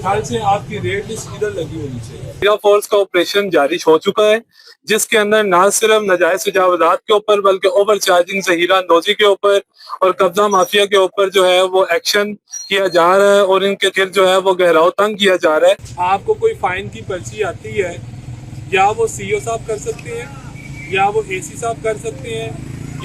ख्याल से आपकी रेट लिस्ट इधर लगी होनी चाहिए। पीरा फोर्स का ऑपरेशन जारी हो चुका है, जिसके अंदर न सिर्फ नाजायज तजावुजात के ऊपर बल्कि ओवर चार्जिंग से हीरा अंदोजी के ऊपर और कब्जा माफिया के ऊपर जो है वो एक्शन किया जा रहा है और इनके गिर्द जो है वो गहराव तंग किया जा रहा है। आपको कोई फाइन की पर्ची आती है, या वो सीईओ साहब कर सकते हैं, या वो एसी साहब कर सकते हैं,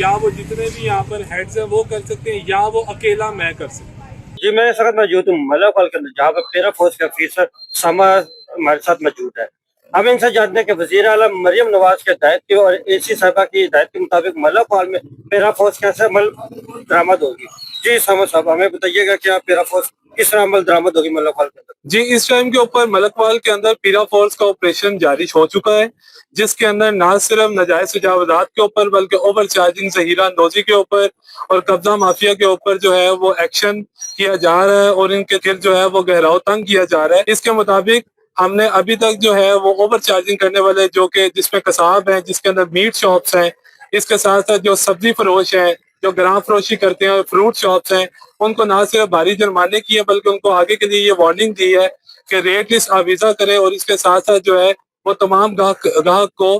या वो जितने भी यहाँ पर हेड्स हैं वो कर सकते हैं, या वो अकेला मैं कर सकता हूँ। जी, मैं इस वक्त मौजूद हूँ मलक हॉल के अंदर, जहाँ पर पीरा फोर्स के अफसर सामा हमारे साथ मौजूद है। हम इनसे जानते हैं कि वज़ीर आलम मरियम नवाज के दायित्व की और एसी साहबा की हिदायत के मुताबिक मलक हॉल में पीरा फोर्स कैसे अमल दरामद होगी। जी सामा साहब, हमें बताइएगा कि आप पीरा फोर्स किस तरह अमल दरामद होगी मलक हॉल के अंदर। जी, इस टाइम के ऊपर मलकवाल के अंदर पीरा फोर्स का ऑपरेशन जारी हो चुका है, जिसके अंदर न सिर्फ नाजायज तजावुजात के ऊपर बल्कि ओवर चार्जिंग से हीरा अंदोजी के ऊपर और कब्जा माफिया के ऊपर जो है वो एक्शन किया जा रहा है और इनके गिर्द जो है वो गहराव तंग किया जा रहा है। इसके मुताबिक हमने अभी तक जो है वो ओवर चार्जिंग करने वाले, जो कि जिसमें कसाब हैं, जिसके अंदर मीट शॉप्स हैं, इसके साथ साथ जो सब्जी फरोश हैं, जो ग्राम फरोशी करते हैं और फ्रूट शॉप्स हैं, उनको ना सिर्फ भारी जुर्माने किए बल्कि उनको आगे के लिए ये वार्निंग दी है कि रेट लिस्ट आवीजा करें और इसके साथ साथ जो है वो तमाम ग्राहक को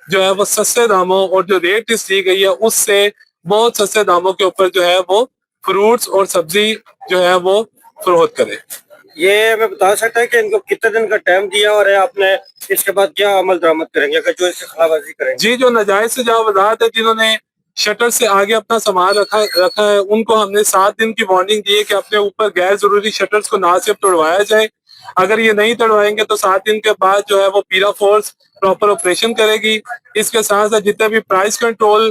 जो है वो सस्ते दामों और जो रेट लिस्ट दी गई है उससे बहुत सस्ते दामों के ऊपर जो है वो फ्रूट्स और सब्जी जो है वो फरोख्त करे। ये हमें बता सकता है कि इनको कितने दिन का टाइम दिया और आपने इसके बाद क्या अमल दरामद करेंगे अगर जो इसकी खिलाफवर्जी करेंगे। जी, जो नाजायज तजावुजात है, जिन्होंने शटर से आगे अपना सामान रखा है, उनको हमने 7 दिन की वार्निंग दी है कि अपने ऊपर गैर जरूरी शटर्स को ना सिर्फ तोड़वाया जाए। अगर ये नहीं तोड़वाएंगे तो 7 दिन के बाद जो है वो पीरा फोर्स प्रॉपर ऑपरेशन करेगी। इसके साथ साथ जितने भी प्राइस कंट्रोल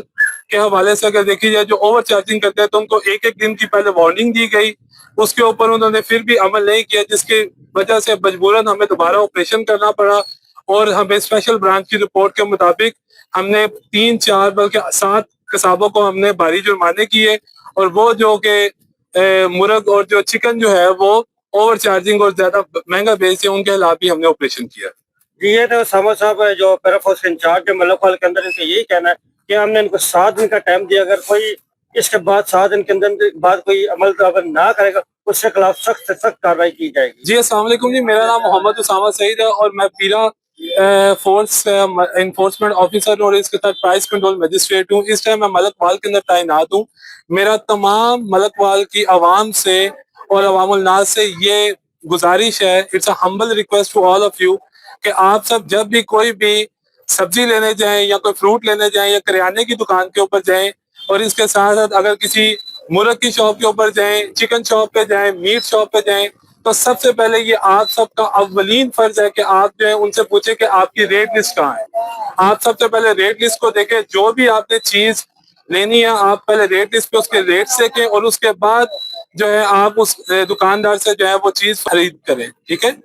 के हवाले से अगर देखी जाए, जो ओवर चार्जिंग करते हैं तो उनको एक एक दिन की पहले वार्निंग दी गई, उसके ऊपर उन्होंने फिर भी अमल नहीं किया, जिसकी वजह से मजबूरन हमें दोबारा ऑपरेशन करना पड़ा। और हमें स्पेशल ब्रांच की रिपोर्ट के मुताबिक हमने 3 4 बल्कि 7 कसाबों को हमने भारी जुर्माने किए और वो जो कि मुर्ग और जो चिकन जो है वो ओवर चार्जिंग और ज्यादा महंगा बेचते हैं, उनके खिलाफ भी हमने ऑपरेशन किया। जी, ये तो सामा साहब है जो पैरा फोर्स के इंचार्ज है मलक हॉल के अंदर, इनका यही कहना है कि हमने इनको 7 दिन का टाइम दिया, अगर कोई इसके बाद 7 दिन के अंदर बाद कोई अमल अगर ना करेगा उसके खिलाफ सख्त से सख्त कार्रवाई की जाएगी। जी, अस्सलाम वालेकुम जी, मेरा नाम मोहम्मद उसामा सईद है और मैं पीरा फोर्स इन्फोर्समेंट ऑफिसर और इसके साथ प्राइस कंट्रोल मजिस्ट्रेट हूँ। इस टाइम मैं मलकवाल के अंदर तैनात हूँ। मेरा तमाम मलकवाल की आवाम से और अवामुल नास से ये गुजारिश है, it's a humble request to all of you, कि आप सब जब भी कोई भी सब्जी लेने जाएं या कोई फ्रूट लेने जाएं या करियाने की दुकान के ऊपर जाएं और इसके साथ साथ अगर किसी मुर्ग की शॉप के ऊपर जाएं, चिकन शॉप पे जाएं, मीट शॉप पे जाएं, तो सबसे पहले ये आप सबका अव्वलीन फर्ज है कि आप जो है उनसे पूछे कि आपकी रेट लिस्ट कहाँ है। आप सबसे पहले रेट लिस्ट को देखें, जो भी आपने चीज लेनी है आप पहले रेट लिस्ट पे उसके रेट देखें और उसके बाद जो है आप उस दुकानदार से जो है वो चीज खरीद करें। ठीक है।